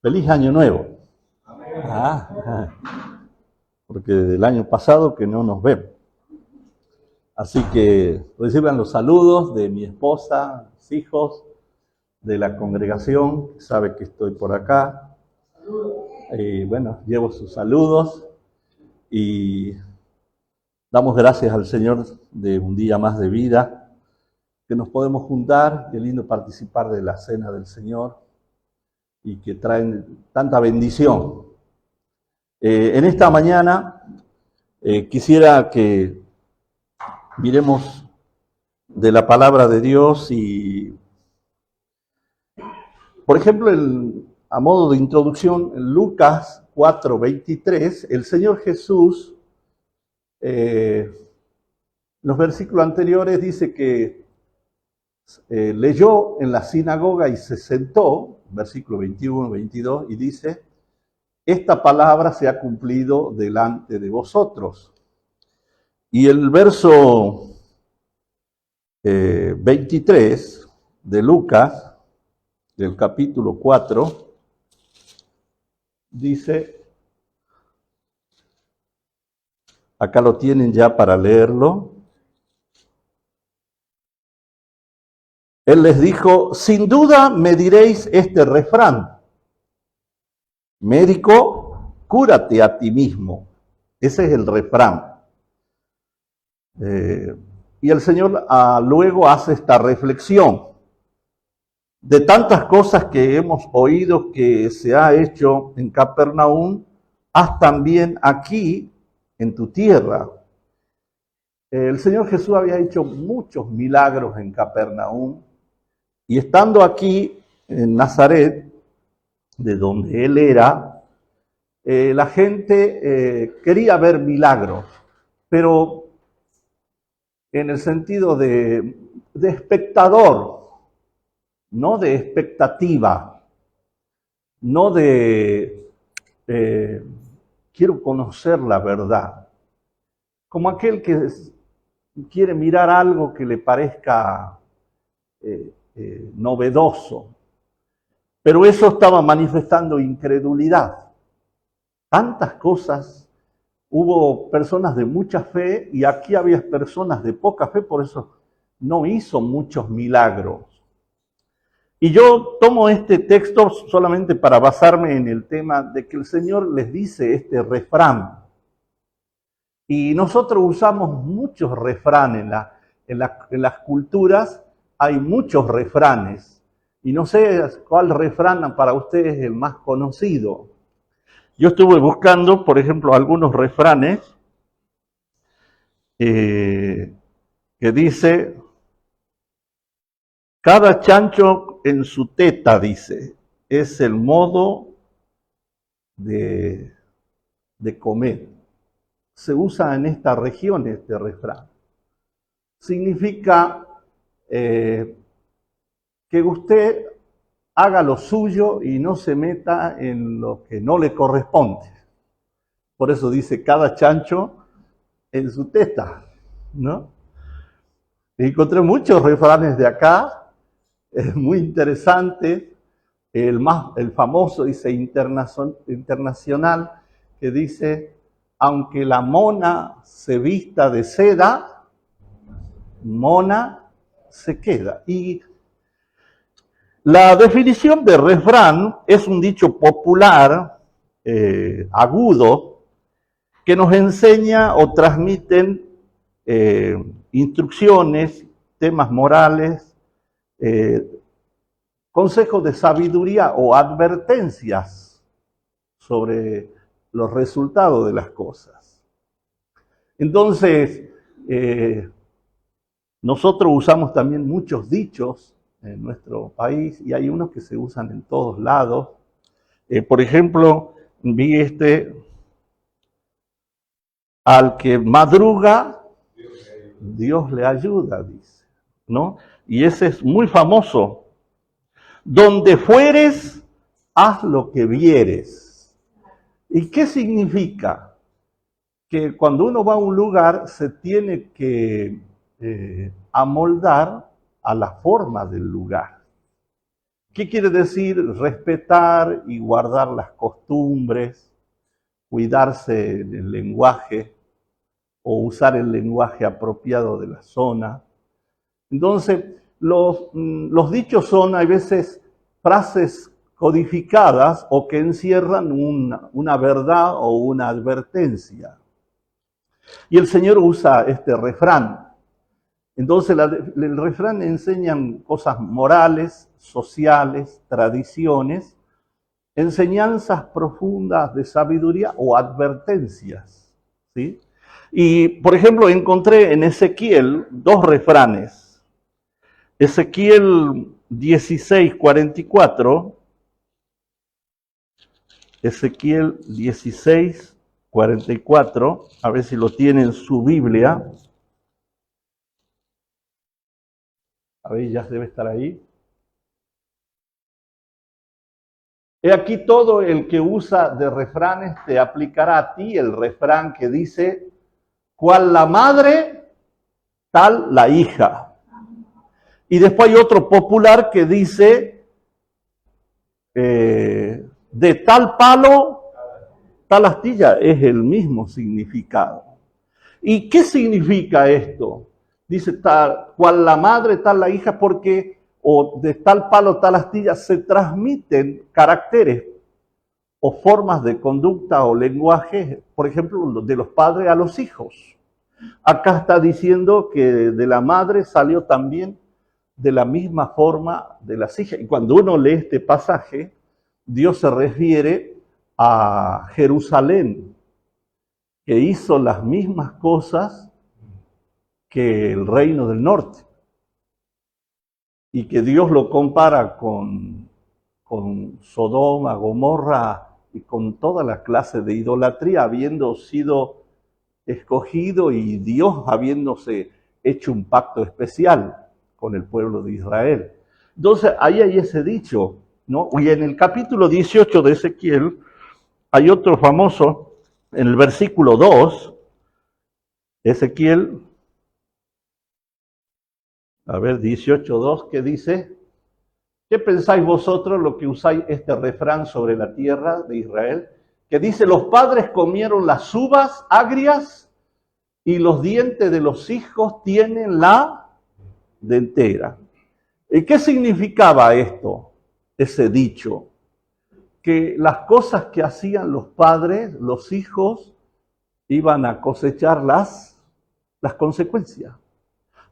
Feliz Año Nuevo. Porque desde el año pasado que no nos vemos. Así que reciban los saludos de mi esposa, mis hijos, de la congregación, que sabe que estoy por acá. Bueno, llevo sus saludos y damos gracias al Señor de un día más de vida, que nos podemos juntar, qué lindo participar de la cena del Señor y que traen tanta bendición. En esta mañana quisiera que miremos de la palabra de Dios y, por ejemplo, a modo de introducción, en Lucas 4:23, el Señor Jesús, en los versículos anteriores dice que leyó en la sinagoga y se sentó, versículo 21, 22, y dice: esta palabra se ha cumplido delante de vosotros. Y el verso 23 de Lucas, del capítulo 4, dice, acá lo tienen ya para leerlo. Él les dijo: sin duda me diréis este refrán: médico, cúrate a ti mismo. Ese es el refrán. Y el Señor luego hace esta reflexión. De tantas cosas que hemos oído que se ha hecho en Capernaum, haz también aquí en tu tierra. El Señor Jesús había hecho muchos milagros en Capernaum y estando aquí en Nazaret, de donde él era, la gente quería ver milagros, pero en el sentido de espectador, no de expectativa, no de quiero conocer la verdad, como aquel que quiere mirar algo que le parezca novedoso, pero eso estaba manifestando incredulidad. Tantas cosas. Hubo personas de mucha fe y aquí había personas de poca fe, por eso no hizo muchos milagros. Y yo tomo este texto solamente para basarme en el tema de que el Señor les dice este refrán. Y nosotros usamos muchos refranes en las culturas, hay muchos refranes. Y no sé cuál refrán para ustedes es el más conocido. Yo estuve buscando, por ejemplo, algunos refranes que dice: cada chancho en su teta, dice, es el modo de comer. Se usa en esta región este refrán. Significa que usted haga lo suyo y no se meta en lo que no le corresponde. Por eso dice: cada chancho en su teta, ¿no? Encontré muchos refranes de acá, es muy interesante. El famoso dice internacional, que dice: aunque la mona se vista de seda, mona se queda. Y la definición de refrán es un dicho popular, agudo, que nos enseña o transmiten instrucciones, temas morales, consejos de sabiduría o advertencias sobre los resultados de las cosas. Entonces, nosotros usamos también muchos dichos en nuestro país y hay unos que se usan en todos lados. Por ejemplo, vi al que madruga, Dios le ayuda, dice, ¿no? Y ese es muy famoso. Donde fueres, haz lo que vieres. ¿Y qué significa? Que cuando uno va a un lugar se tiene que amoldar a la forma del lugar. ¿Qué quiere decir respetar y guardar las costumbres, cuidarse del lenguaje o usar el lenguaje apropiado de la zona? Entonces, los dichos son a veces frases codificadas o que encierran una verdad o una advertencia. Y el Señor usa este refrán. Entonces, el refrán enseñan cosas morales, sociales, tradiciones, enseñanzas profundas de sabiduría o advertencias, ¿sí? Y, por ejemplo, encontré en Ezequiel 2 refranes. Ezequiel 16:44, Ezequiel 16:44, a ver si lo tiene en su Biblia. A ver, ya debe estar ahí. He aquí todo el que usa de refranes te aplicará a ti el refrán que dice, cual la madre, tal la hija. Y después hay otro popular que dice, de tal palo, tal astilla, es el mismo significado. ¿Y qué significa esto? Dice, tal cual la madre, tal la hija, porque, o de tal palo, tal astilla, se transmiten caracteres o formas de conducta o lenguaje, por ejemplo, de los padres a los hijos. Acá está diciendo que de la madre salió también de la misma forma de las hijas. Y cuando uno lee este pasaje, Dios se refiere a Jerusalén, que hizo las mismas cosas que el reino del norte. Y que Dios lo compara con Sodoma, Gomorra y con toda la clase de idolatría, habiendo sido escogido y Dios habiéndose hecho un pacto especial con el pueblo de Israel. Entonces, ahí hay ese dicho, ¿no? Y en el capítulo 18 de Ezequiel hay otro famoso, en el versículo 2, Ezequiel, a ver, 18:2, que dice, ¿qué pensáis vosotros lo que usáis este refrán sobre la tierra de Israel? Que dice, los padres comieron las uvas agrias y los dientes de los hijos tienen la dentera. ¿Y qué significaba esto, ese dicho? Que las cosas que hacían los padres, los hijos, iban a cosechar las consecuencias.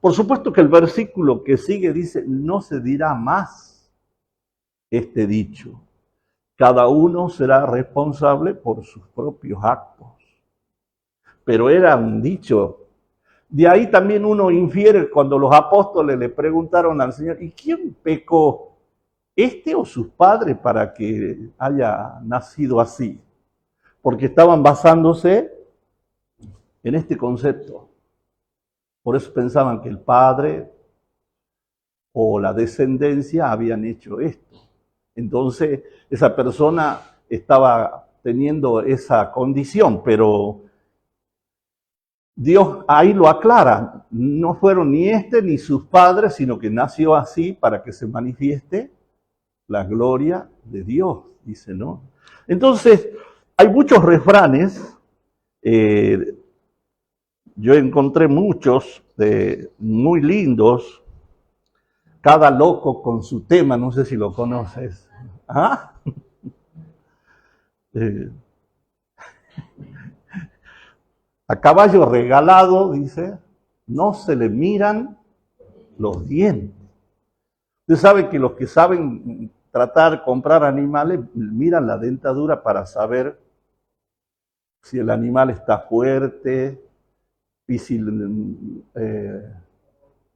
Por supuesto que el versículo que sigue dice, no se dirá más este dicho. Cada uno será responsable por sus propios actos. Pero era un dicho. De ahí también uno infiere cuando los apóstoles le preguntaron al Señor, ¿y quién pecó? ¿Este o sus padres para que haya nacido así? Porque estaban basándose en este concepto. Por eso pensaban que el padre o la descendencia habían hecho esto. Entonces, esa persona estaba teniendo esa condición, pero Dios ahí lo aclara. No fueron ni este ni sus padres, sino que nació así para que se manifieste la gloria de Dios, dice, ¿no? Entonces, hay muchos refranes. Yo encontré muchos muy lindos. Cada loco con su tema, no sé si lo conoces. ¿Ah? A caballo regalado, dice, no se le miran los dientes. Usted sabe que los que saben comprar animales, miran la dentadura para saber si el animal está fuerte y si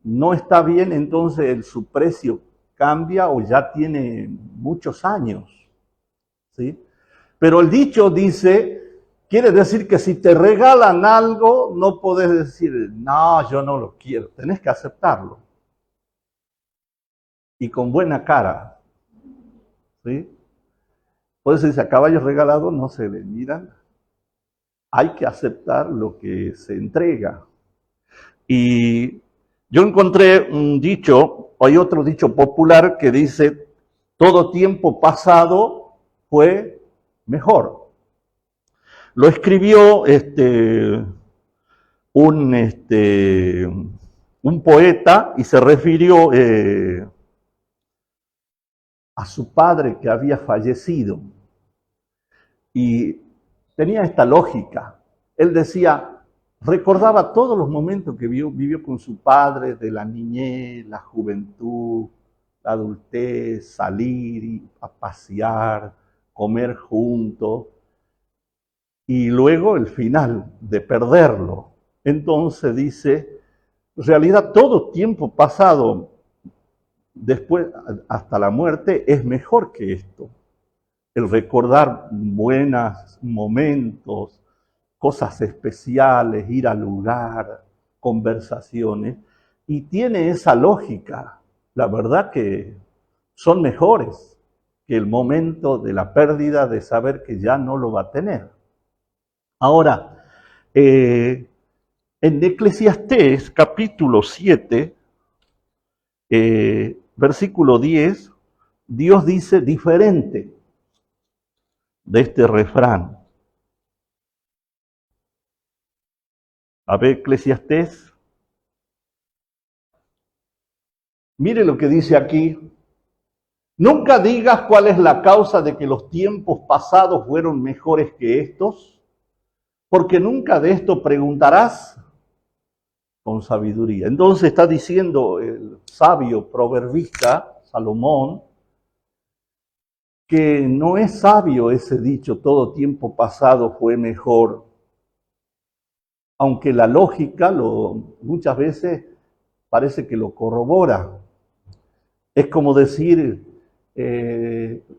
no está bien, entonces su precio cambia o ya tiene muchos años, ¿sí? Pero el dicho dice, quiere decir que si te regalan algo, no podés decir, no, yo no lo quiero, tenés que aceptarlo. Y con buena cara, ¿sí? Por eso dice, a caballos regalados no se le miran, hay que aceptar lo que se entrega. Y yo encontré un dicho, hay otro dicho popular que dice, todo tiempo pasado fue mejor. Lo escribió un poeta y se refirió a su padre que había fallecido. Y tenía esta lógica. Él decía, recordaba todos los momentos que vivió con su padre, de la niñez, la juventud, la adultez, salir a pasear, comer juntos, y luego el final de perderlo. Entonces dice, en realidad todo tiempo pasado después hasta la muerte es mejor que esto. El recordar buenos momentos, cosas especiales, ir al lugar, conversaciones, y tiene esa lógica. La verdad que son mejores que el momento de la pérdida de saber que ya no lo va a tener. Ahora, en Eclesiastés capítulo 7, versículo 10, Dios dice diferente de este refrán. A ver, Eclesiastés. Mire lo que dice aquí. Nunca digas cuál es la causa de que los tiempos pasados fueron mejores que estos, porque nunca de esto preguntarás con sabiduría. Entonces está diciendo el sabio proverbista Salomón que no es sabio ese dicho, todo tiempo pasado fue mejor, aunque la lógica muchas veces parece que lo corrobora. Es como decir,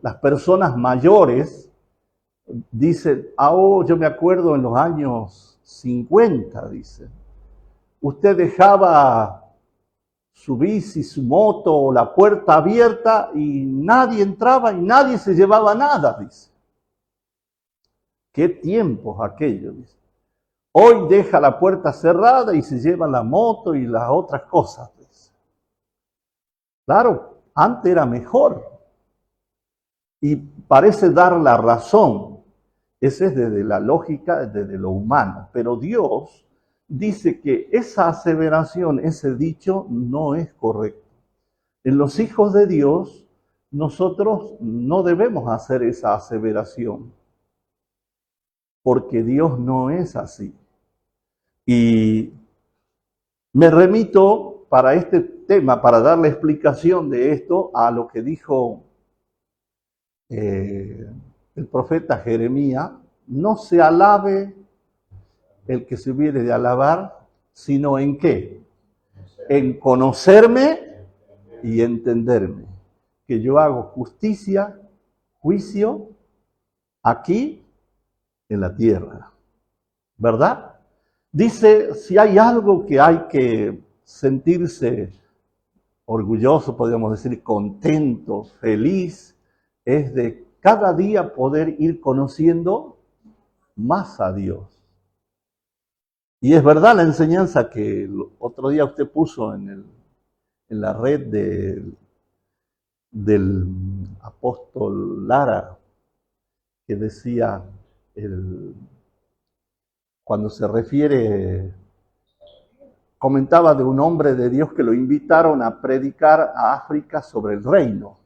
las personas mayores dicen, yo me acuerdo en los años 50, dice, usted dejaba su bici, su moto, la puerta abierta y nadie entraba y nadie se llevaba nada, dice. ¿Qué tiempos aquellos? Dice. Hoy deja la puerta cerrada y se lleva la moto y las otras cosas. Dice. Claro, antes era mejor. Y parece dar la razón. Esa es desde la lógica, desde lo humano. Pero Dios dice que esa aseveración, ese dicho, no es correcto. En los hijos de Dios, nosotros no debemos hacer esa aseveración, porque Dios no es así. Y me remito para este tema, para dar la explicación de esto, a lo que dijo el profeta Jeremías: no se alabe el que se hubiere de alabar, sino en qué, en conocerme y entenderme, que yo hago justicia, juicio, aquí en la tierra, ¿verdad? Dice, si hay algo que hay que sentirse orgulloso, podríamos decir, contento, feliz, es de cada día poder ir conociendo más a Dios. Y es verdad la enseñanza que el otro día usted puso en la red del apóstol Lara, que decía, cuando se refiere, comentaba de un hombre de Dios que lo invitaron a predicar a África sobre el reino.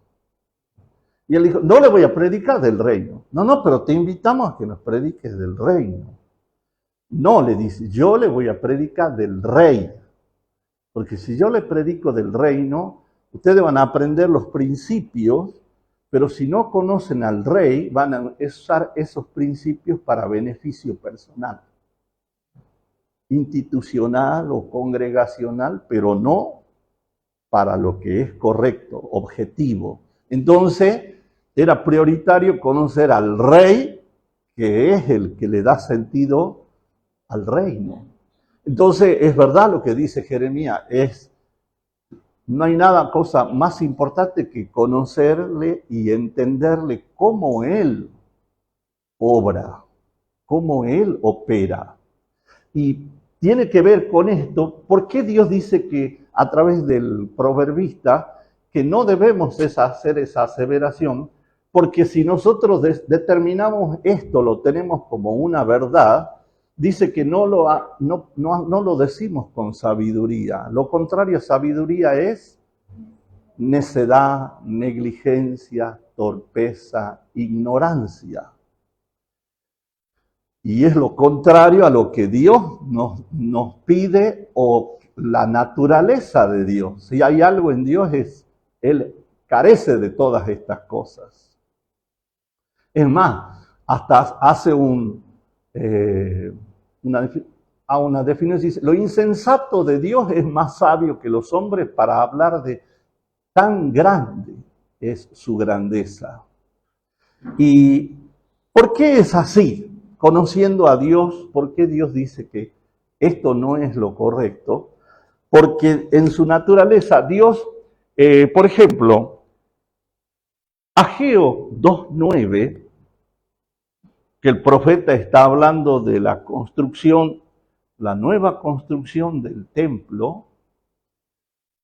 Y él dijo, no le voy a predicar del reino. No, pero te invitamos a que nos prediques del reino. No, le dice, yo le voy a predicar del rey. Porque si yo le predico del reino, ustedes van a aprender los principios, pero si no conocen al rey, van a usar esos principios para beneficio personal, institucional o congregacional, pero no para lo que es correcto, objetivo. Entonces, era prioritario conocer al rey, que es el que le da sentido al reino. Entonces, es verdad lo que dice Jeremías, no hay cosa más importante que conocerle y entenderle cómo él obra, cómo él opera. Y tiene que ver con esto, ¿por qué Dios dice que a través del proverbista que no debemos hacer esa aseveración, porque si nosotros determinamos esto, lo tenemos como una verdad, dice que no lo decimos con sabiduría. Lo contrario a sabiduría es necedad, negligencia, torpeza, ignorancia. Y es lo contrario a lo que Dios nos pide o la naturaleza de Dios. Si hay algo en Dios, Él carece de todas estas cosas. Es más, hasta hace una definición, dice, lo insensato de Dios es más sabio que los hombres para hablar de tan grande es su grandeza. ¿Y por qué es así? Conociendo a Dios, ¿por qué Dios dice que esto no es lo correcto? Porque en su naturaleza, Dios, por ejemplo, Ageo 2:9, que el profeta está hablando de la construcción, la nueva construcción del templo,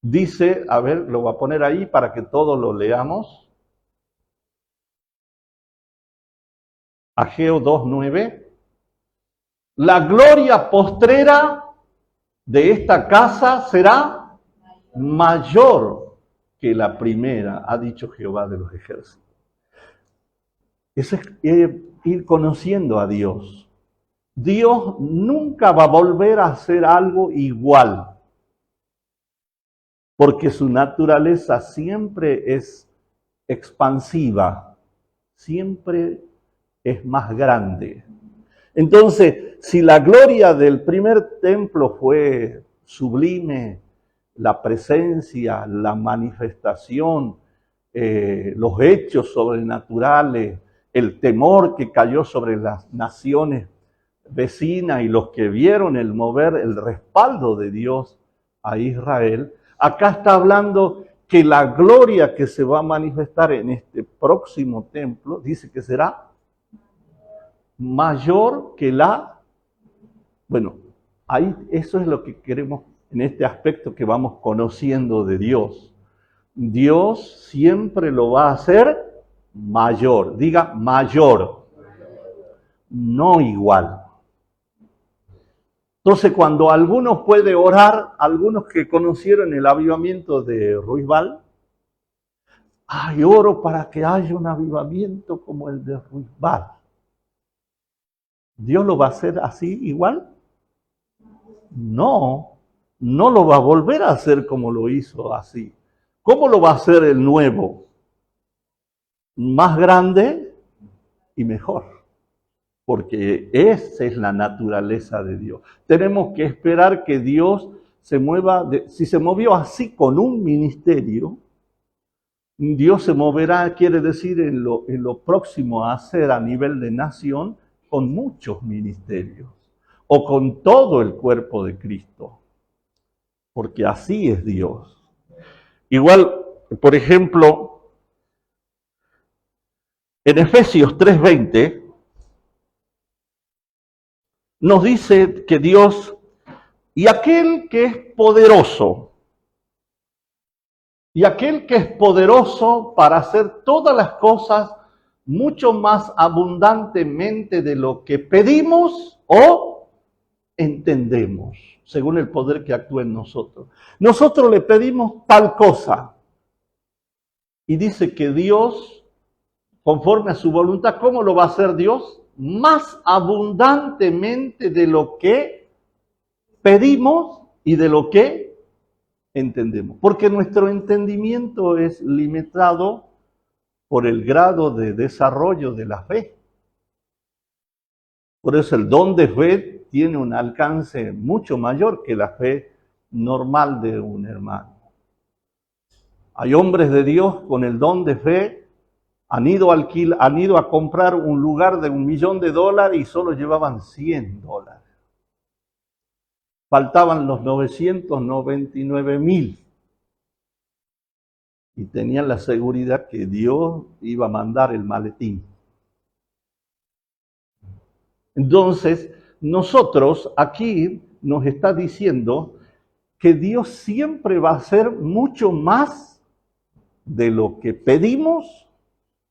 dice, a ver, lo voy a poner ahí para que todos lo leamos. Ageo 2:9. La gloria postrera de esta casa será mayor que la primera, ha dicho Jehová de los ejércitos. Eso es ir conociendo a Dios. Dios nunca va a volver a hacer algo igual, porque su naturaleza siempre es expansiva, siempre es más grande. Entonces, si la gloria del primer templo fue sublime, la presencia, la manifestación, los hechos sobrenaturales, el temor que cayó sobre las naciones vecinas y los que vieron el mover, el respaldo de Dios a Israel, acá está hablando que la gloria que se va a manifestar en este próximo templo, dice que será mayor que bueno, ahí eso es lo que queremos en este aspecto que vamos conociendo de Dios. Dios siempre lo va a hacer mayor, diga mayor, no igual. Entonces, cuando algunos puede orar, algunos que conocieron el avivamiento de Ruizbal, ay, oro para que haya un avivamiento como el de Ruizbal. ¿Dios lo va a hacer así igual? No lo va a volver a hacer como lo hizo así. ¿Cómo lo va a hacer el nuevo? Más grande y mejor. Porque esa es la naturaleza de Dios. Tenemos que esperar que Dios se mueva. Si se movió así con un ministerio, Dios se moverá, quiere decir, en lo próximo a hacer a nivel de nación, con muchos ministerios o con todo el cuerpo de Cristo, porque así es Dios. Igual, por ejemplo, en Efesios 3:20 nos dice que Dios, y aquel que es poderoso para hacer todas las cosas mucho más abundantemente de lo que pedimos o entendemos, según el poder que actúa en nosotros. Nosotros le pedimos tal cosa y dice que Dios, conforme a su voluntad, ¿cómo lo va a hacer Dios? Más abundantemente de lo que pedimos y de lo que entendemos. Porque nuestro entendimiento es limitado por el grado de desarrollo de la fe. Por eso el don de fe tiene un alcance mucho mayor que la fe normal de un hermano. Hay hombres de Dios con el don de fe, han ido a comprar un lugar de $1.000.000 y solo llevaban $100. Faltaban los 999.000. Y tenían la seguridad que Dios iba a mandar el maletín. Entonces, nosotros aquí nos está diciendo que Dios siempre va a hacer mucho más de lo que pedimos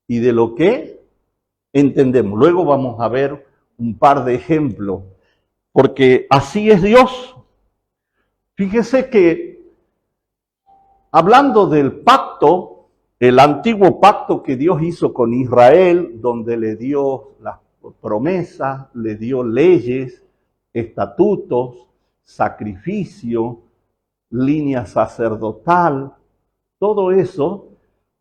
y de lo que entendemos. Luego vamos a ver un par de ejemplos, porque así es Dios. Fíjese que hablando del pacto, el antiguo pacto que Dios hizo con Israel, donde le dio las promesas, le dio leyes, estatutos, sacrificio, línea sacerdotal, todo eso,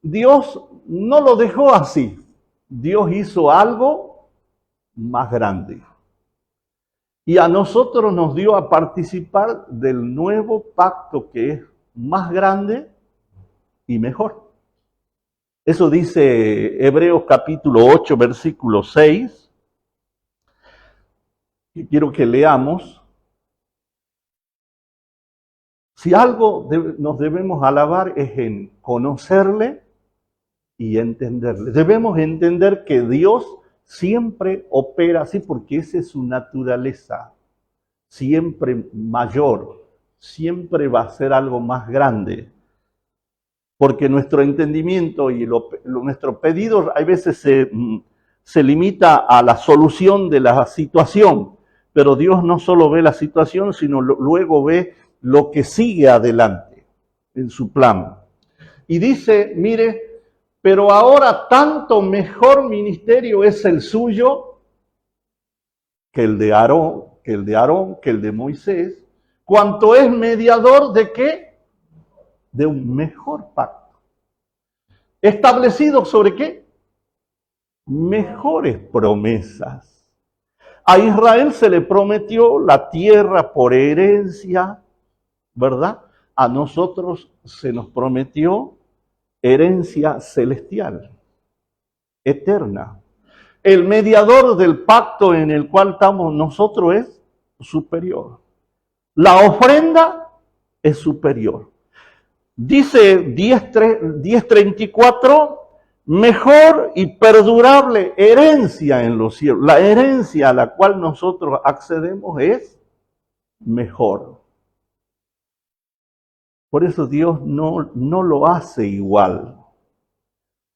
Dios no lo dejó así. Dios hizo algo más grande. Y a nosotros nos dio a participar del nuevo pacto que es más grande y mejor. Eso dice Hebreos capítulo 8, versículo 6. Y quiero que leamos. Si algo nos debemos alabar es en conocerle y entenderle. Debemos entender que Dios siempre opera así porque esa es su naturaleza, siempre mayor, siempre va a ser algo más grande. Porque nuestro entendimiento y nuestro pedido a veces se limita a la solución de la situación, pero Dios no solo ve la situación, sino luego ve lo que sigue adelante en su plan. Y dice, mire, pero ahora tanto mejor ministerio es el suyo que el de Aarón, que el de Moisés, cuanto es mediador de ¿qué? De un mejor pacto. ¿Establecido sobre qué? Mejores promesas. A Israel se le prometió la tierra por herencia, ¿verdad? A nosotros se nos prometió herencia celestial, eterna. El mediador del pacto en el cual estamos nosotros es superior. La ofrenda es superior. Dice 10:34, mejor y perdurable herencia en los cielos. La herencia a la cual nosotros accedemos es mejor. Por eso Dios no lo hace igual.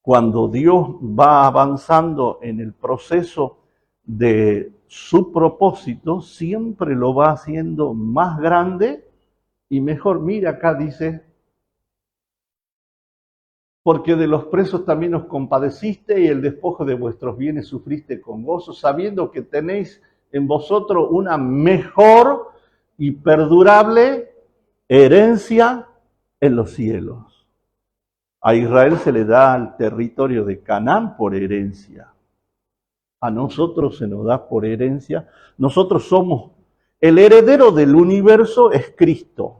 Cuando Dios va avanzando en el proceso de su propósito, siempre lo va haciendo más grande y mejor. Mira, acá dice, porque de los presos también os compadeciste y el despojo de vuestros bienes sufriste con gozo, sabiendo que tenéis en vosotros una mejor y perdurable herencia en los cielos. A Israel se le da el territorio de Canaán por herencia. A nosotros se nos da por herencia. Nosotros somos, el heredero del universo es Cristo.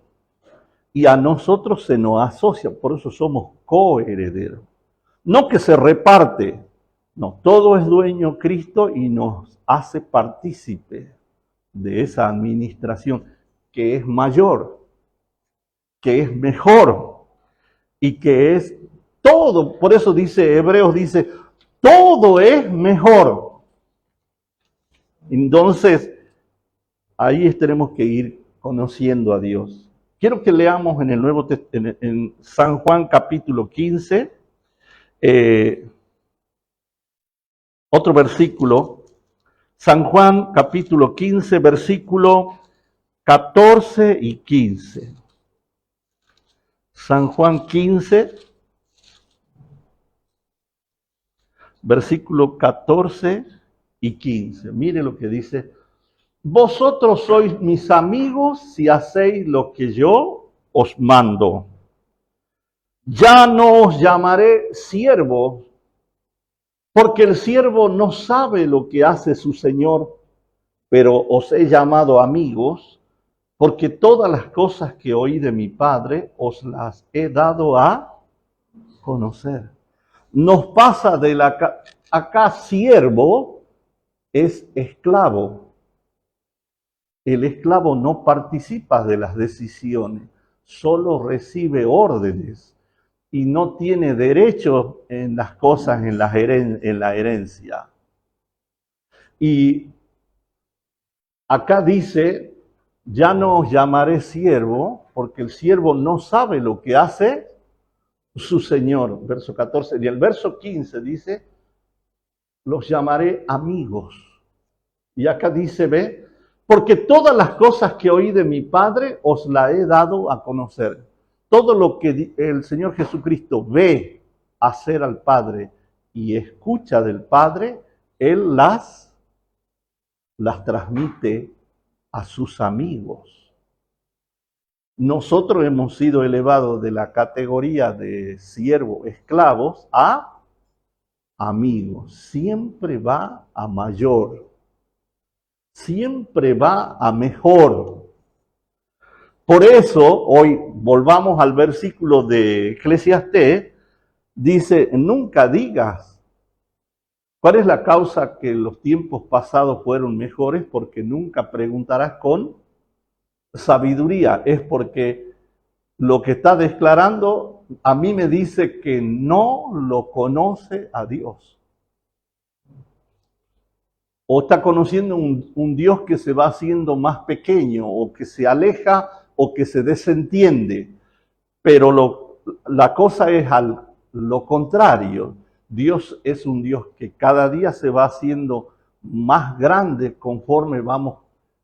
Y a nosotros se nos asocia, por eso somos coherederos. No que se reparte, no, todo es dueño Cristo y nos hace partícipe de esa administración que es mayor, que es mejor y que es todo. Por eso dice Hebreos, dice, todo es mejor. Entonces, ahí tenemos que ir conociendo a Dios. Quiero que leamos en el Nuevo en San Juan capítulo 15, otro versículo. San Juan capítulo 15, versículo 14 y 15. San Juan 15, versículo 14 y 15. Mire lo que dice. Vosotros sois mis amigos si hacéis lo que yo os mando. Ya no os llamaré siervos, porque el siervo no sabe lo que hace su señor, pero os he llamado amigos, porque todas las cosas que oí de mi Padre os las he dado a conocer. Nos pasa de acá siervo es esclavo. El esclavo no participa de las decisiones, solo recibe órdenes y no tiene derecho en las cosas, en la herencia. Y acá dice, ya no os llamaré siervo, porque el siervo no sabe lo que hace su Señor, verso 14. Y el verso 15 dice, los llamaré amigos. Y acá dice, ve, porque todas las cosas que oí de mi Padre os la he dado a conocer. Todo lo que el Señor Jesucristo ve hacer al Padre y escucha del Padre, Él las transmite a sus amigos. Nosotros hemos sido elevados de la categoría de siervos, esclavos, a amigos. Siempre va a mayor. Siempre va a mejor. Por eso, hoy volvamos al versículo de Eclesiastés, dice, nunca digas, ¿cuál es la causa que los tiempos pasados fueron mejores? Porque nunca preguntarás con sabiduría. Es porque lo que está declarando a mí me dice que no lo conoce a Dios. O está conociendo un Dios que se va haciendo más pequeño, o que se aleja, o que se desentiende. Pero la cosa es lo contrario. Dios es un Dios que cada día se va haciendo más grande conforme vamos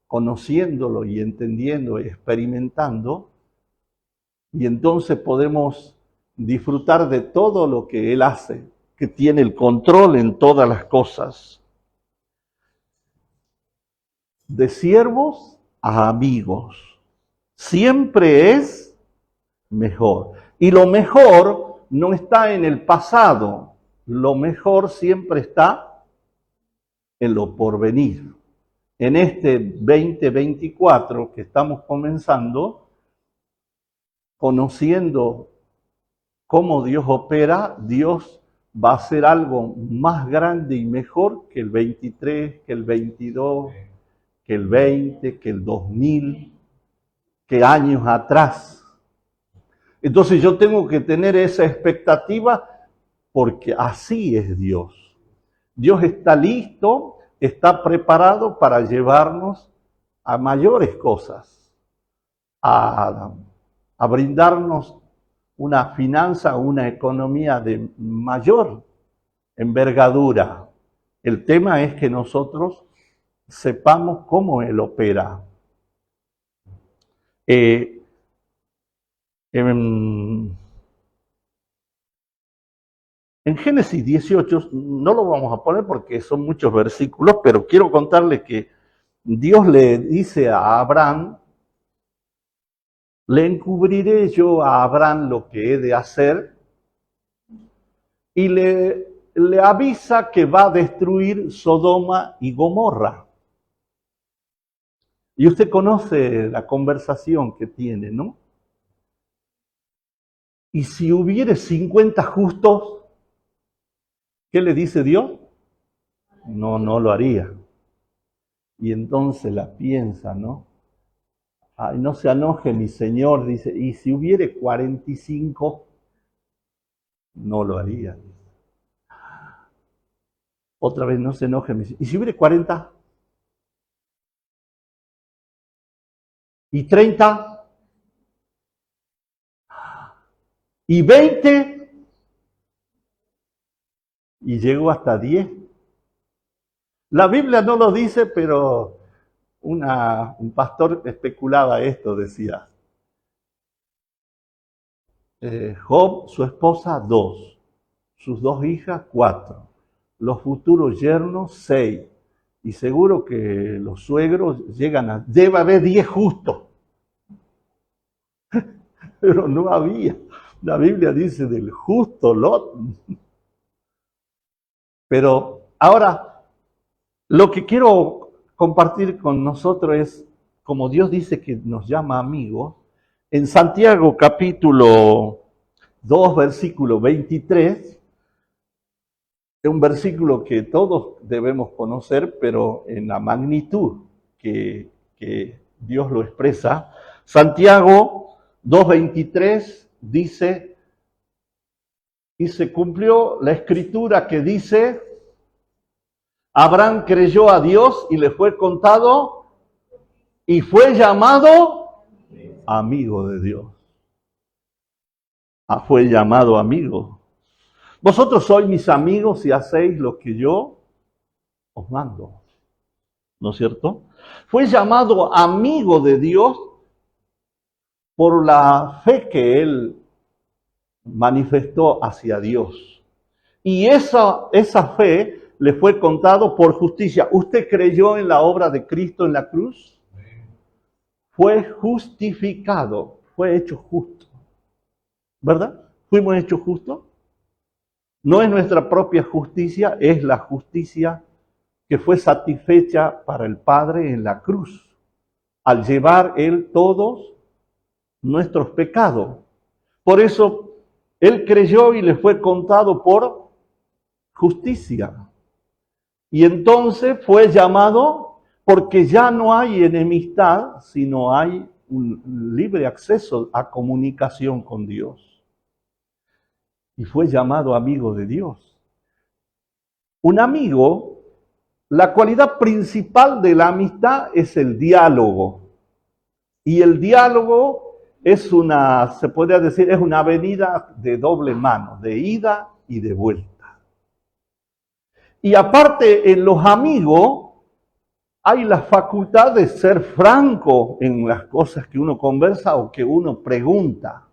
conociéndolo y entendiendo y experimentando. Y entonces podemos disfrutar de todo lo que Él hace, que tiene el control en todas las cosas. De siervos a amigos. Siempre es mejor. Y lo mejor no está en el pasado. Lo mejor siempre está en lo porvenir. En este 2024 que estamos comenzando, conociendo cómo Dios opera, Dios va a hacer algo más grande y mejor que el 23, que el 22, que el 20, que el 2000, que años atrás. Entonces yo tengo que tener esa expectativa porque así es Dios. Dios está listo, está preparado para llevarnos a mayores cosas, a brindarnos una finanza, una economía de mayor envergadura. El tema es que nosotros sepamos cómo Él opera. En Génesis 18, no lo vamos a poner porque son muchos versículos, pero quiero contarles que Dios le dice a Abraham, le encubriré yo a Abraham lo que he de hacer, y le avisa que va a destruir Sodoma y Gomorra. Y usted conoce la conversación que tiene, ¿no? Y si hubiere 50 justos, ¿qué le dice Dios? No lo haría. Y entonces la piensa, ¿no? Ay, no se enoje mi Señor, dice, y si hubiere 45, no lo haría. Otra vez, no se enoje mi Señor. ¿Y si hubiere 40? ¿Y 30? ¿Y 20? Y llegó hasta 10. La Biblia no lo dice, pero un pastor especulaba esto, decía. Job, su esposa, 2. Sus 2 hijas, 4. Los futuros yernos, 6. Y seguro que los suegros debe haber 10 justos. Pero no había. La Biblia dice del justo Lot. Pero ahora, lo que quiero compartir con nosotros es, como Dios dice que nos llama amigos, en Santiago capítulo 2, versículo 23, es un versículo que todos debemos conocer, pero en la magnitud que Dios lo expresa. Santiago 2:23 dice, y se cumplió la escritura que dice, Abraham creyó a Dios y le fue contado y fue llamado amigo de Dios. fue llamado amigo. Vosotros sois mis amigos si hacéis lo que yo os mando. ¿No es cierto? Fue llamado amigo de Dios por la fe que él manifestó hacia Dios. Y esa fe le fue contado por justicia. ¿Usted creyó en la obra de Cristo en la cruz? Fue justificado, fue hecho justo. ¿Verdad? ¿Fuimos hechos justos? No es nuestra propia justicia, es la justicia que fue satisfecha para el Padre en la cruz, al llevar Él todos nuestros pecados. Por eso Él creyó y le fue contado por justicia. Y entonces fue llamado porque ya no hay enemistad, sino hay un libre acceso a comunicación con Dios. Y fue llamado amigo de Dios. Un amigo, la cualidad principal de la amistad es el diálogo. Y el diálogo es se podría decir, es una avenida de doble mano, de ida y de vuelta. Y aparte, en los amigos hay la facultad de ser franco en las cosas que uno conversa o que uno pregunta.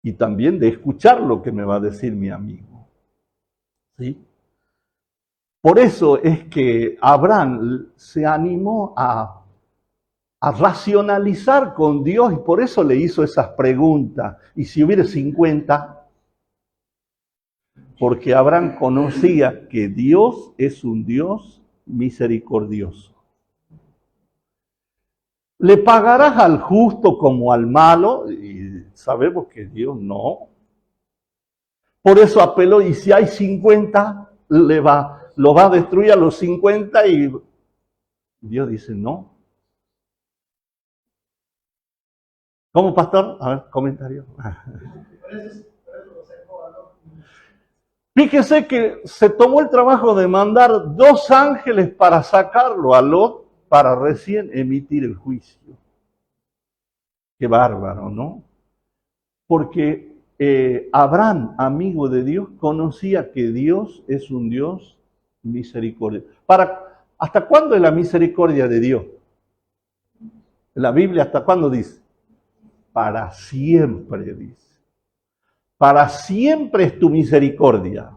Y también de escuchar lo que me va a decir mi amigo. ¿Sí? Por eso es que Abraham se animó a racionalizar con Dios y por eso le hizo esas preguntas. Y si hubiera 50, porque Abraham conocía que Dios es un Dios misericordioso. ¿Le pagarás al justo como al malo? Y sabemos que Dios no. Por eso apeló, y si hay 50, lo va a destruir a los 50 y Dios dice no. ¿Cómo, pastor? A ver, comentario. Fíjese que se tomó el trabajo de mandar 2 ángeles para sacarlo a Lot para recién emitir el juicio. Qué bárbaro, ¿no? Porque Abraham, amigo de Dios, conocía que Dios es un Dios misericordioso. ¿Hasta cuándo es la misericordia de Dios? La Biblia, ¿hasta cuándo dice? Para siempre, dice. Para siempre es tu misericordia.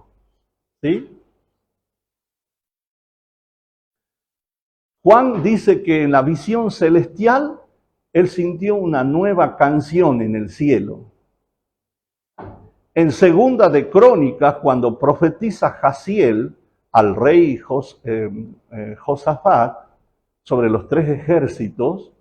¿Sí? Juan dice que en la visión celestial, él sintió una nueva canción en el cielo. En Segunda de Crónicas, cuando profetiza Jaziel al rey Josafat sobre los 3 ejércitos,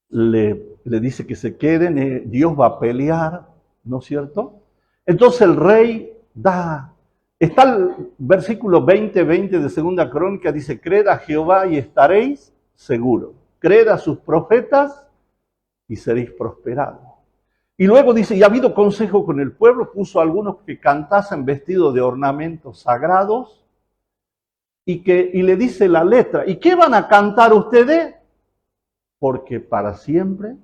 le dice que se queden, Dios va a pelear, ¿no es cierto? Entonces el rey está el versículo 20 de Segunda Crónica, dice, creed a Jehová y estaréis seguros. Creed a sus profetas y seréis prosperados. Y luego dice, y ha habido consejo con el pueblo, puso a algunos que cantasen vestidos de ornamentos sagrados, y le dice la letra, ¿y qué van a cantar ustedes? Porque para siempre.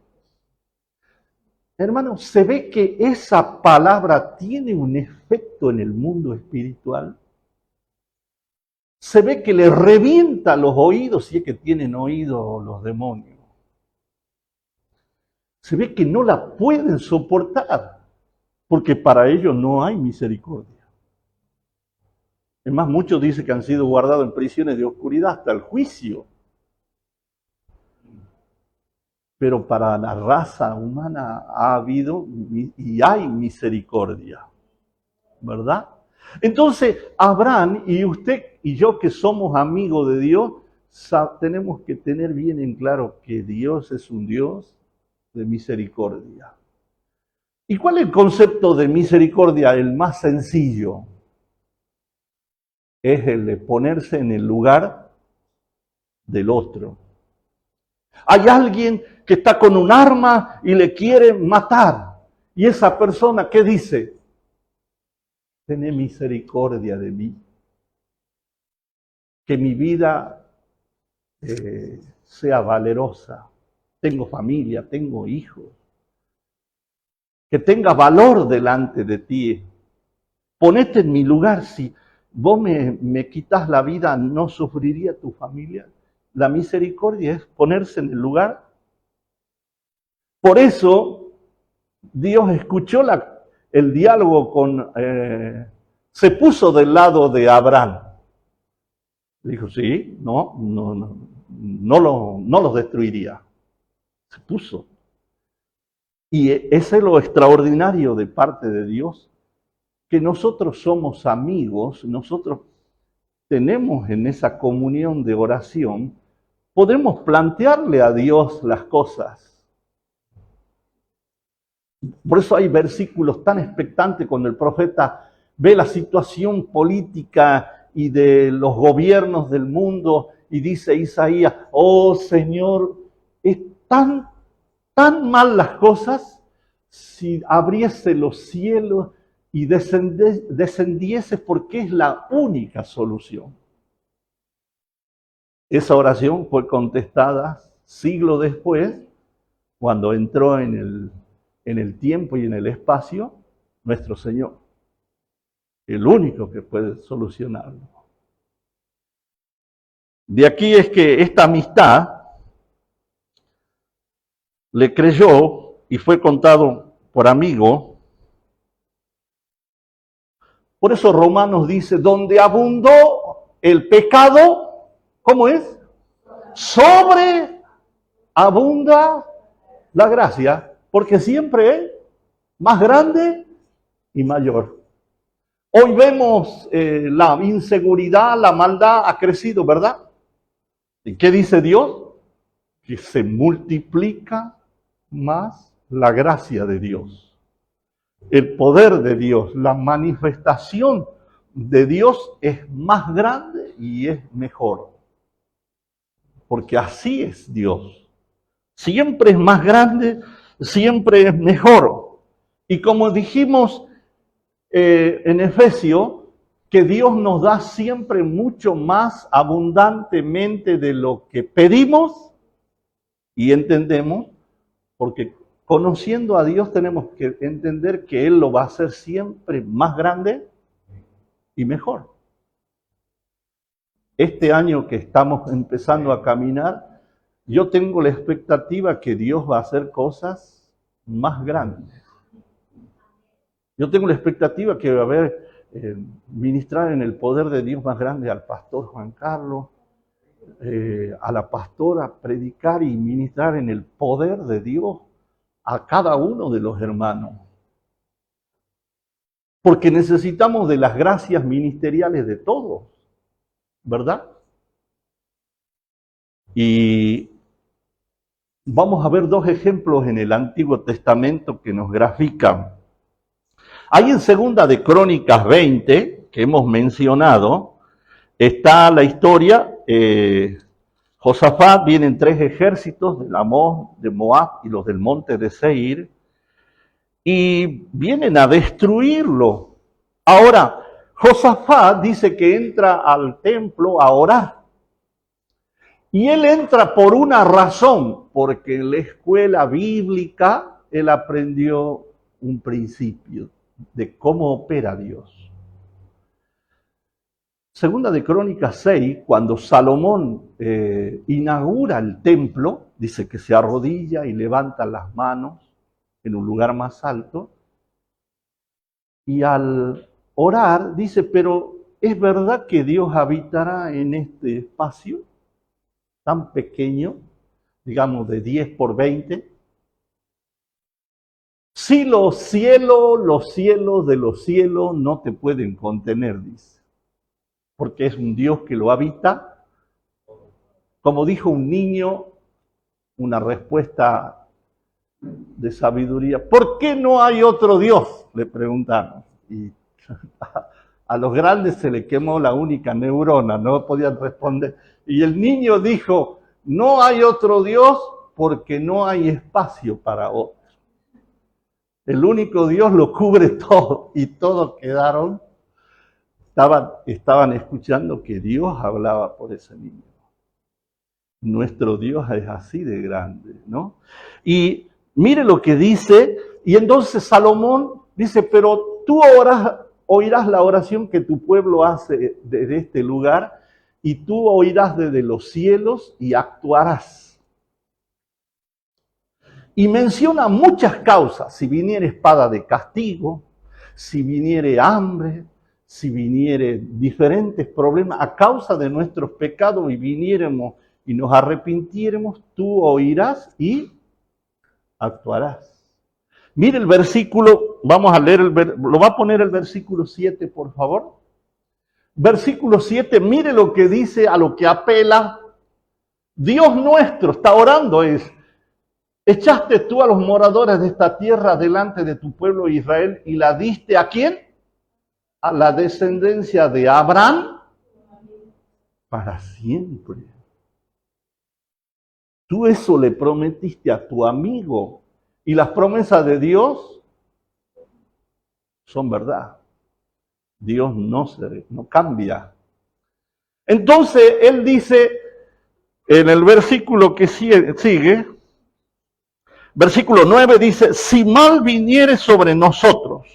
Hermano, se ve que esa palabra tiene un efecto en el mundo espiritual. Se ve que le revienta los oídos, si es que tienen oído los demonios. Se ve que no la pueden soportar, porque para ellos no hay misericordia. Es más, muchos dicen que han sido guardados en prisiones de oscuridad hasta el juicio. Pero para la raza humana ha habido y hay misericordia, ¿verdad? Entonces, Abraham y usted y yo que somos amigos de Dios, tenemos que tener bien en claro que Dios es un Dios de misericordia. ¿Y cuál es el concepto de misericordia? El más sencillo. Es el de ponerse en el lugar del otro. Hay alguien que está con un arma y le quiere matar. Y esa persona, ¿qué dice? Ten misericordia de mí. Que mi vida sea valerosa. Tengo familia, tengo hijos. que tenga valor delante de ti. Ponete en mi lugar. Si vos me quitas la vida, ¿no sufriría tu familia? La misericordia es ponerse en el lugar. Por eso Dios escuchó el diálogo se puso del lado de Abraham. Dijo, sí, no los destruiría. Se puso. Y ese es lo extraordinario de parte de Dios, que nosotros somos amigos, nosotros tenemos en esa comunión de oración, podemos plantearle a Dios las cosas. Por eso hay versículos tan expectantes cuando el profeta ve la situación política y de los gobiernos del mundo y dice Isaías, oh Señor, es tan mal las cosas, si abriese los cielos y descendiese, porque es la única solución. Esa oración fue contestada siglos después, cuando entró en el tiempo y en el espacio nuestro Señor, el único que puede solucionarlo. De aquí es que esta amistad le creyó y fue contado por amigo. Por eso Romanos dice, donde abundó el pecado, ¿cómo es? Sobreabunda la gracia, porque siempre es más grande y mayor. Hoy vemos la inseguridad, la maldad ha crecido, ¿verdad? ¿Y qué dice Dios? Que se multiplica más la gracia de Dios, el poder de Dios, la manifestación de Dios es más grande y es mejor. Porque así es Dios. Siempre es más grande, siempre es mejor. Y como dijimos en Efesios, que Dios nos da siempre mucho más abundantemente de lo que pedimos y entendemos, porque conociendo a Dios tenemos que entender que Él lo va a hacer siempre más grande y mejor. Este año que estamos empezando a caminar, yo tengo la expectativa que Dios va a hacer cosas más grandes. Yo tengo la expectativa que va a haber ministrar en el poder de Dios más grande al pastor Juan Carlos, a la pastora, predicar y ministrar en el poder de Dios a cada uno de los hermanos. Porque necesitamos de las gracias ministeriales de todos, ¿verdad? Y vamos a ver dos ejemplos en el Antiguo Testamento que nos grafican. Hay en Segunda de Crónicas 20, que hemos mencionado, está la historia, Josafat, vienen 3 ejércitos de Amón, de Moab y los del monte de Seir, y vienen a destruirlo. Ahora, Josafat dice que entra al templo a orar. Y él entra por una razón, porque en la escuela bíblica él aprendió un principio de cómo opera Dios. Segunda de Crónicas 6, cuando Salomón inaugura el templo, dice que se arrodilla y levanta las manos en un lugar más alto, y al orar dice, pero ¿es verdad que Dios habitará en este espacio tan pequeño, digamos de 10 por 20? Si los cielos de los cielos no te pueden contener, dice, porque es un Dios que lo habita. Como dijo un niño, una respuesta de sabiduría, ¿por qué no hay otro Dios?, le preguntamos. Y a los grandes se le quemó la única neurona, no podían responder. Y el niño dijo, no hay otro Dios porque no hay espacio para otro. El único Dios lo cubre todo, y todos quedaron, estaban escuchando que Dios hablaba por ese niño. Nuestro Dios es así de grande, ¿no? Y mire lo que dice Y entonces Salomón dice, pero tú oirás la oración que tu pueblo hace desde este lugar, y tú oirás desde los cielos y actuarás. Y menciona muchas causas: si viniere espada de castigo, si viniere hambre, si viniere diferentes problemas a causa de nuestros pecados y viniéramos y nos arrepintiéramos, tú oirás y actuarás. Mire el versículo, vamos a leer, lo va a poner el versículo 7, por favor. Versículo 7, mire lo que dice, a lo que apela. Dios nuestro, está orando, echaste tú a los moradores de esta tierra delante de tu pueblo Israel y la diste ¿a quién? A la descendencia de Abraham para siempre. Tú eso le prometiste a tu amigo, y las promesas de Dios son verdad. Dios no cambia. Entonces él dice en el versículo que sigue, versículo 9 dice, si mal viniere sobre nosotros,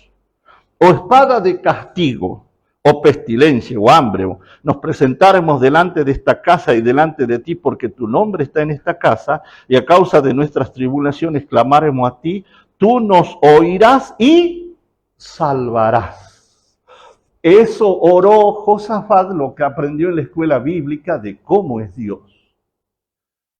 o espada de castigo, o pestilencia, o hambre, o nos presentáramos delante de esta casa y delante de ti, porque tu nombre está en esta casa, y a causa de nuestras tribulaciones clamáremos a ti, tú nos oirás y salvarás. Eso oró Josafat, lo que aprendió en la escuela bíblica de cómo es Dios.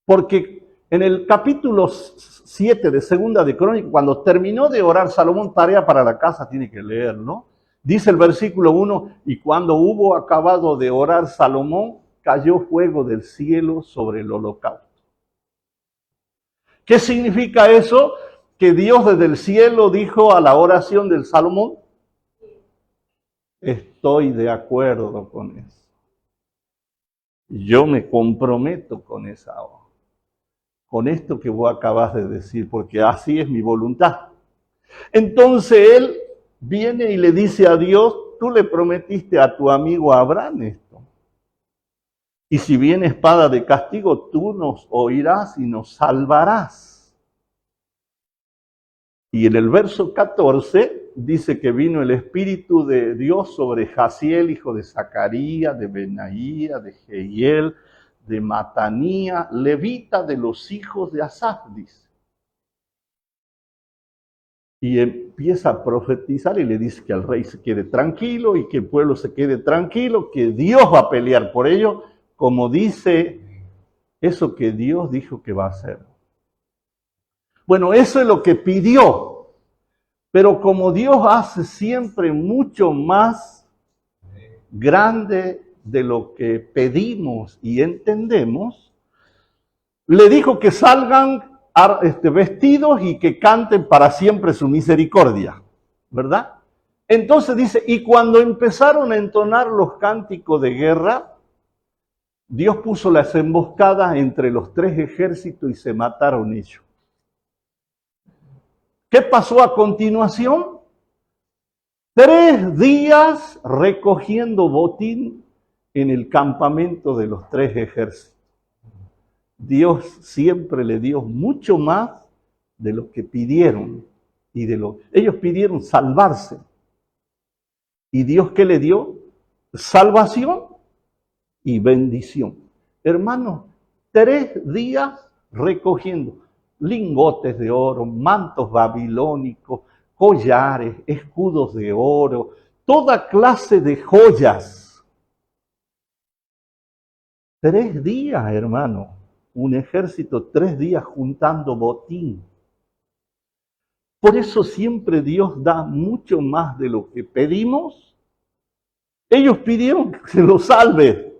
Porque en el capítulo 7 de Segunda de Crónicas, cuando terminó de orar Salomón, tarea para la casa, tiene que leerlo. Dice el versículo 1, y cuando hubo acabado de orar Salomón, cayó fuego del cielo sobre el holocausto. ¿Qué significa eso? Que Dios desde el cielo dijo a la oración del Salomón, estoy de acuerdo con eso. Yo me comprometo con esa obra, con esto que vos acabas de decir, porque así es mi voluntad. Entonces él viene y le dice a Dios, tú le prometiste a tu amigo Abraham esto. Y si viene espada de castigo, tú nos oirás y nos salvarás. Y en el verso 14 dice que vino el Espíritu de Dios sobre Jaziel, hijo de Zacarías, de Benaía, de Jehiel, de Matanía, levita de los hijos de Asaf, dice. Y empieza a profetizar y le dice que el rey se quede tranquilo y que el pueblo se quede tranquilo, que Dios va a pelear por ello, como dice eso que Dios dijo que va a hacer. Bueno, eso es lo que pidió, pero como Dios hace siempre mucho más grande de lo que pedimos y entendemos, le dijo que salgan vestidos y que canten para siempre su misericordia, ¿verdad? Entonces dice, y cuando empezaron a entonar los cánticos de guerra, Dios puso las emboscadas entre los tres ejércitos y se mataron ellos. ¿Qué pasó a continuación? 3 días recogiendo botín en el campamento de los tres ejércitos. Dios siempre le dio mucho más de lo que pidieron. Ellos pidieron salvarse. ¿Y Dios qué le dio? Salvación y bendición. Hermanos, 3 días recogiendo lingotes de oro, mantos babilónicos, collares, escudos de oro, toda clase de joyas. 3 días, hermano, un ejército 3 días juntando botín. Por eso siempre Dios da mucho más de lo que pedimos. Ellos pidieron que se los salve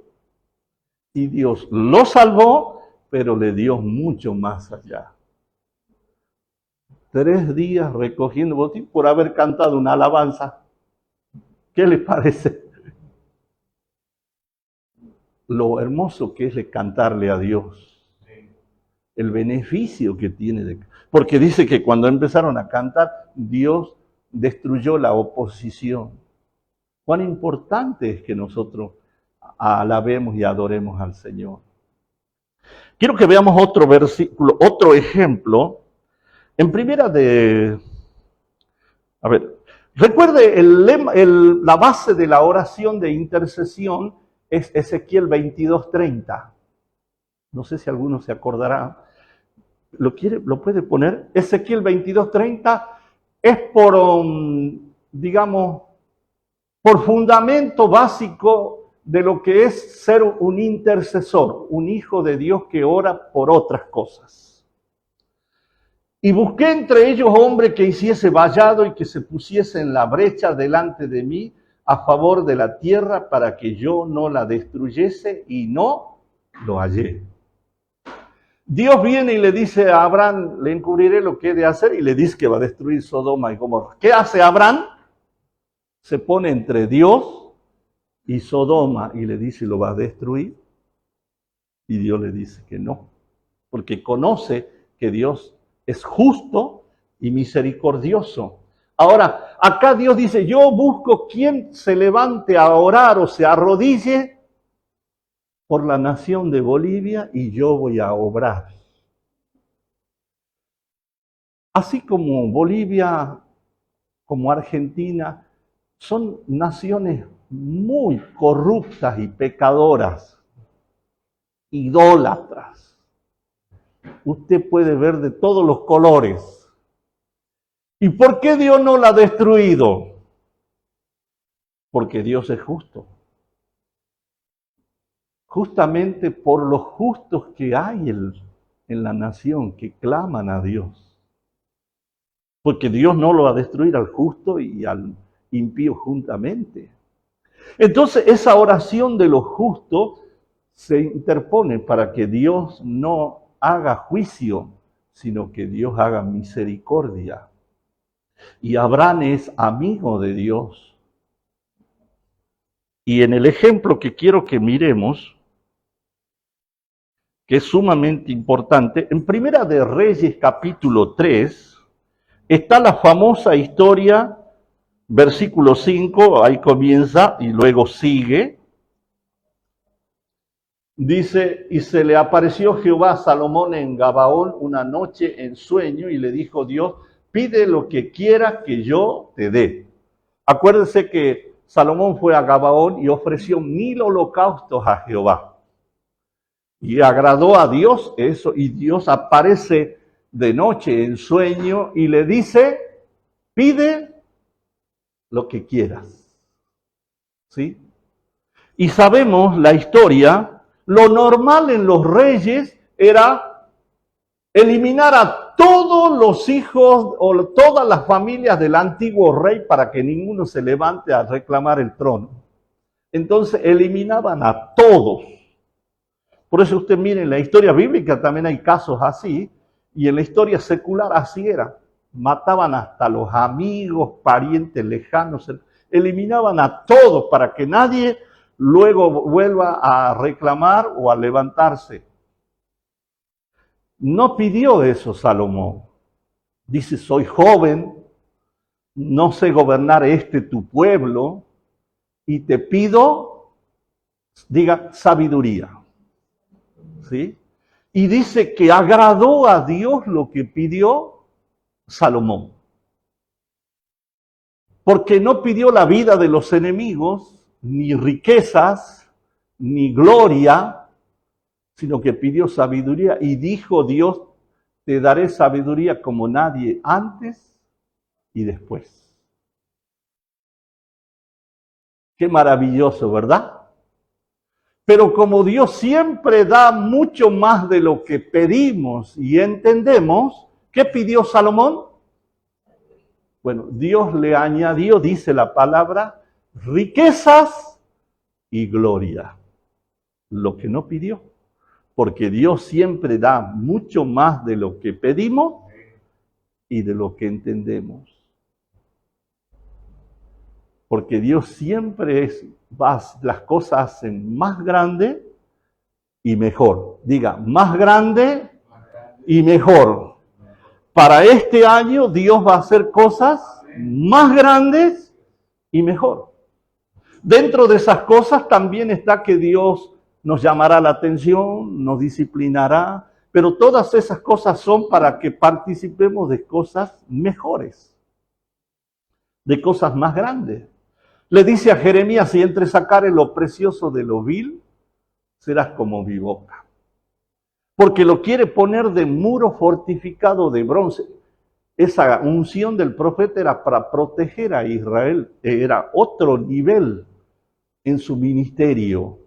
y Dios lo salvó, pero le dio mucho más allá. 3 días recogiendo botín por haber cantado una alabanza. ¿Qué les parece? Lo hermoso que es cantarle a Dios. El beneficio que tiene. Porque dice que cuando empezaron a cantar, Dios destruyó la oposición. Cuán importante es que nosotros alabemos y adoremos al Señor. Quiero que veamos otro versículo, otro ejemplo. En primera de A ver, recuerde, la base de la oración de intercesión es Ezequiel 22:30. No sé si alguno se acordará. ¿Lo puede poner? Ezequiel 22:30 es digamos, por fundamento básico de lo que es ser un intercesor, un hijo de Dios que ora por otras cosas. Y busqué entre ellos hombre que hiciese vallado y que se pusiese en la brecha delante de mí a favor de la tierra para que yo no la destruyese, y no lo hallé. Dios viene y le dice a Abraham, le encubriré lo que he de hacer, y le dice que va a destruir Sodoma y Gomorra. ¿Qué hace Abraham? Se pone entre Dios y Sodoma y le dice, ¿lo va a destruir? Y Dios le dice que no, porque conoce que Dios es justo y misericordioso. Ahora, acá Dios dice, yo busco quien se levante a orar o se arrodille por la nación de Bolivia y yo voy a obrar. Así como Bolivia, como Argentina, son naciones muy corruptas y pecadoras, idólatras. Usted puede ver de todos los colores. ¿Y por qué Dios no la ha destruido? Porque Dios es justo. Justamente por los justos que hay en la nación, que claman a Dios. Porque Dios no lo va a destruir al justo y al impío juntamente. Entonces esa oración de los justos se interpone para que Dios no haga juicio, sino que Dios haga misericordia. Y Abraham es amigo de Dios. Y en el ejemplo que quiero que miremos, que es sumamente importante, en Primera de Reyes capítulo 3, está la famosa historia, versículo 5, ahí comienza y luego sigue. Dice, y se le apareció Jehová a Salomón en Gabaón una noche en sueño y le dijo Dios, pide lo que quieras que yo te dé. Acuérdense que Salomón fue a Gabaón y ofreció 1000 holocaustos a Jehová. Y agradó a Dios eso, y Dios aparece de noche en sueño y le dice, pide lo que quieras. ¿Sí? Y sabemos la historia. Lo normal en los reyes era eliminar a todos los hijos o todas las familias del antiguo rey para que ninguno se levante a reclamar el trono. Entonces eliminaban a todos. Por eso usted mire, en la historia bíblica también hay casos así, y en la historia secular así era. Mataban hasta los amigos, parientes lejanos, eliminaban a todos para que nadie luego vuelva a reclamar o a levantarse. No pidió eso Salomón. Dice, soy joven, no sé gobernar tu pueblo, y te pido, diga, sabiduría. ¿Sí? Y dice que agradó a Dios lo que pidió Salomón. Porque no pidió la vida de los enemigos, ni riquezas, ni gloria, sino que pidió sabiduría y dijo Dios, te daré sabiduría como nadie antes y después. Qué maravilloso, ¿verdad? Pero como Dios siempre da mucho más de lo que pedimos y entendemos, ¿qué pidió Salomón? Bueno, Dios le añadió, dice la palabra, riquezas y gloria. Lo que no pidió. Porque Dios siempre da mucho más de lo que pedimos y de lo que entendemos. Porque Dios siempre las cosas hacen más grande y mejor. Diga, más grande y mejor. Para este año Dios va a hacer cosas más grandes y mejor. Dentro de esas cosas también está que Dios nos llamará la atención, nos disciplinará, pero todas esas cosas son para que participemos de cosas mejores. de cosas más grandes. Le dice a Jeremías, si entre sacares lo precioso de lo vil, serás como mi boca. Porque lo quiere poner de muro fortificado de bronce. Esa unción del profeta era para proteger a Israel, era otro nivel en su ministerio.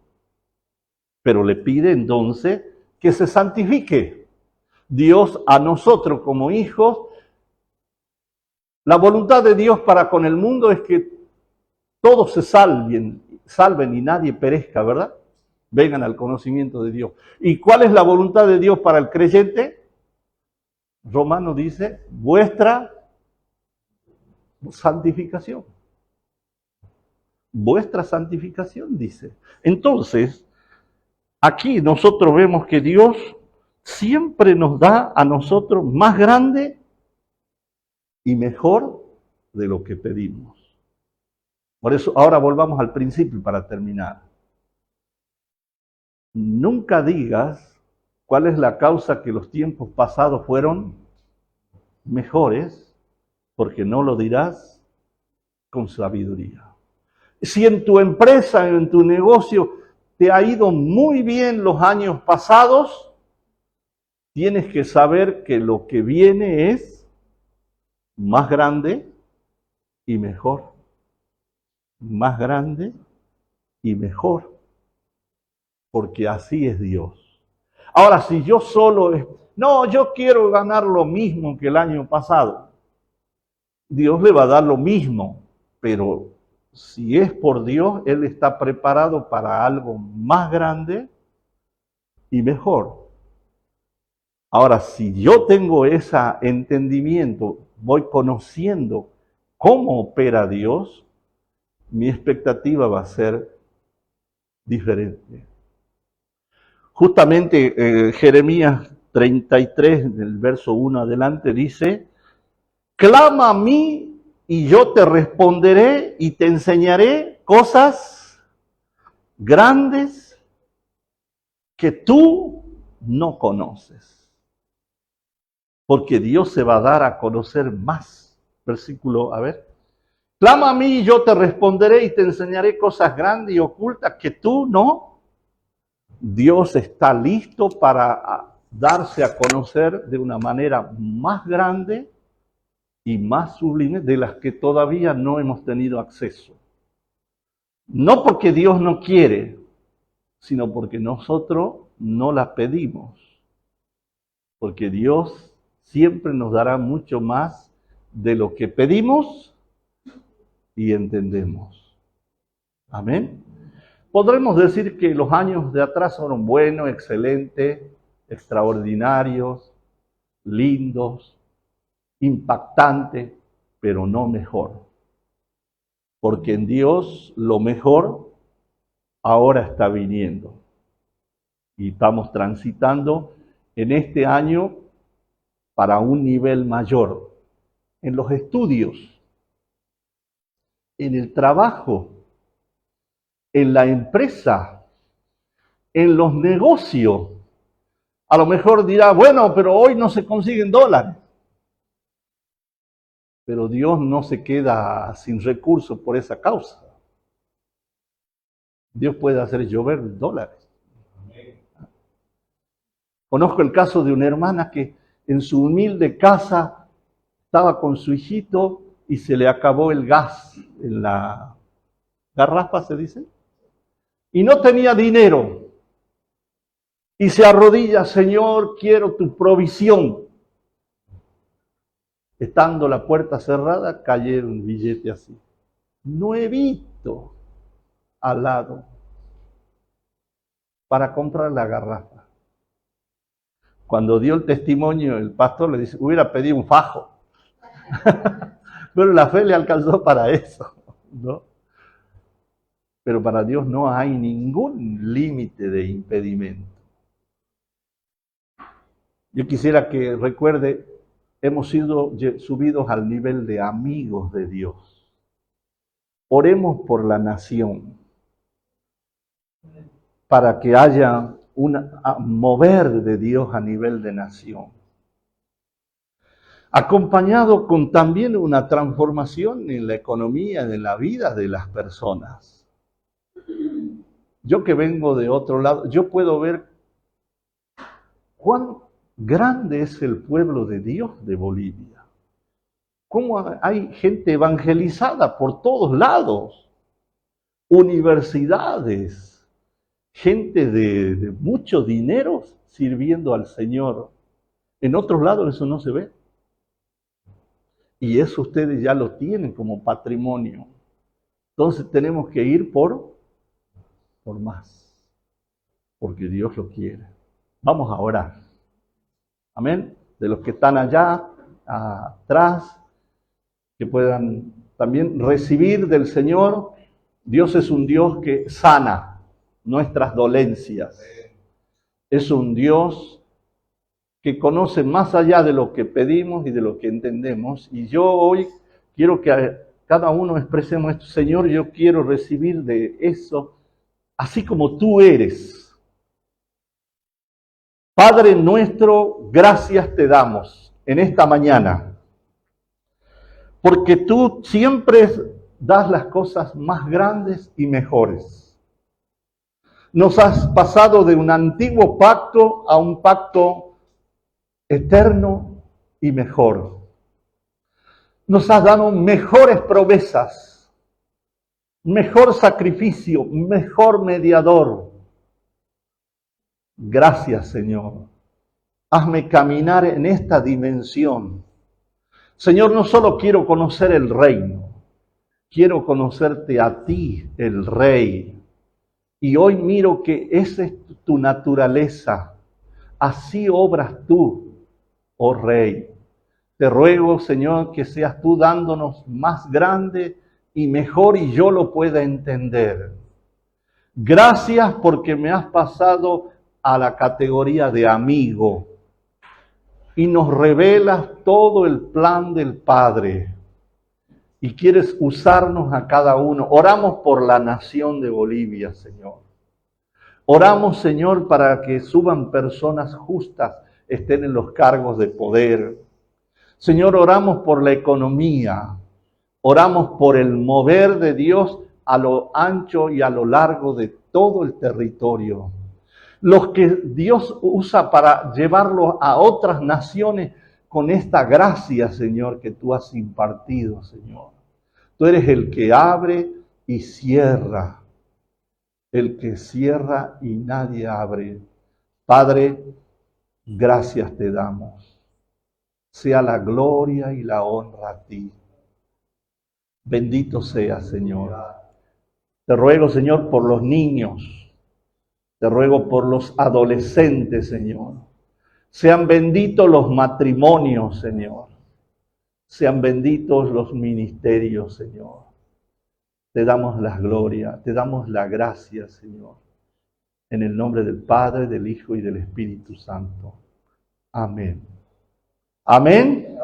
Pero le pide entonces que se santifique. Dios a nosotros como hijos, la voluntad de Dios para con el mundo es que todos se salven y nadie perezca, ¿verdad? Vengan al conocimiento de Dios. ¿Y cuál es la voluntad de Dios para el creyente? Romano dice, vuestra santificación. Vuestra santificación, dice. Entonces, aquí nosotros vemos que Dios siempre nos da a nosotros más grande y mejor de lo que pedimos. Por eso, ahora volvamos al principio para terminar. Nunca digas cuál es la causa que los tiempos pasados fueron mejores, porque no lo dirás con sabiduría. Si en tu empresa, en tu negocio, te ha ido muy bien los años pasados, tienes que saber que lo que viene es más grande y mejor. Más grande y mejor. Porque así es Dios. Ahora, si yo no, yo quiero ganar lo mismo que el año pasado, Dios le va a dar lo mismo, pero si es por Dios, Él está preparado para algo más grande y mejor. Ahora, si yo tengo ese entendimiento, voy conociendo cómo opera Dios, mi expectativa va a ser diferente. Justamente Jeremías 33, del verso 1 adelante, dice, clama a mí y yo te responderé y te enseñaré cosas grandes que tú no conoces. Porque Dios se va a dar a conocer más. Versículo, a ver. Clama a mí y yo te responderé y te enseñaré cosas grandes y ocultas que tú no. Dios está listo para darse a conocer de una manera más grande y más sublime de las que todavía no hemos tenido acceso. No porque Dios no quiere, sino porque nosotros no las pedimos. Porque Dios siempre nos dará mucho más de lo que pedimos y entendemos. Amén. Podremos decir que los años de atrás fueron buenos, excelentes, extraordinarios, lindos, impactantes, pero no mejor. Porque en Dios lo mejor ahora está viniendo. Y estamos transitando en este año para un nivel mayor. En los estudios, en el trabajo, en la empresa, en los negocios. A lo mejor dirá, bueno, pero hoy no se consiguen dólares. Pero Dios no se queda sin recursos por esa causa. Dios puede hacer llover dólares. Conozco el caso de una hermana que en su humilde casa estaba con su hijito y se le acabó el gas en la garrafa, se dice, y no tenía dinero. Y se arrodilla, Señor, quiero tu provisión. Estando la puerta cerrada, cayeron billetes así, nuevito, al lado, para comprar la garrafa. Cuando dio el testimonio, el pastor le dice, hubiera pedido un fajo. Pero la fe le alcanzó para eso, ¿no? Pero para Dios no hay ningún límite de impedimento. Yo quisiera que recuerde, hemos sido subidos al nivel de amigos de Dios. Oremos por la nación, para que haya un mover de Dios a nivel de nación. acompañado con también una transformación en la economía, en la vida de las personas. Yo que vengo de otro lado, yo puedo ver cuán grande es el pueblo de Dios de Bolivia. Cómo hay gente evangelizada por todos lados, universidades, gente de mucho dinero sirviendo al Señor. En otros lados eso no se ve. Y eso ustedes ya lo tienen como patrimonio. Entonces tenemos que ir por más, porque Dios lo quiere. Vamos a orar. Amén. De los que están allá atrás, que puedan también recibir del Señor. Dios es un Dios que sana nuestras dolencias. Es un Dios que conoce más allá de lo que pedimos y de lo que entendemos. Y yo hoy quiero que cada uno expresemos esto. Señor, yo quiero recibir de eso, así como tú eres. Padre nuestro, gracias te damos en esta mañana, porque tú siempre das las cosas más grandes y mejores. Nos has pasado de un antiguo pacto a un pacto eterno y mejor. Nos has dado mejores promesas, mejor sacrificio, mejor mediador. Gracias, Señor. Hazme caminar en esta dimensión. Señor, no solo quiero conocer el reino, quiero conocerte a ti, el Rey. Y hoy miro que esa es tu naturaleza. Así obras tú, oh Rey. Te ruego, Señor, que seas tú dándonos más grande y mejor y yo lo pueda entender. Gracias porque me has pasado a la categoría de amigo y nos revelas todo el plan del Padre y quieres usarnos a cada uno. Oramos por la nación de Bolivia, Señor. Oramos, Señor, para que suban personas justas, estén en los cargos de poder. Señor, oramos por la economía, oramos por el mover de Dios a lo ancho y a lo largo de todo el territorio. Los que Dios usa para llevarlos a otras naciones con esta gracia, Señor, que tú has impartido, Señor. Tú eres el que abre y cierra, el que cierra y nadie abre. Padre, gracias te damos. Sea la gloria y la honra a ti. Bendito sea, Señor. Te ruego, Señor, por los niños. Te ruego por los adolescentes, Señor. Sean benditos los matrimonios, Señor. Sean benditos los ministerios, Señor. Te damos la gloria, te damos la gracia, Señor. En el nombre del Padre, del Hijo y del Espíritu Santo. Amén. Amén.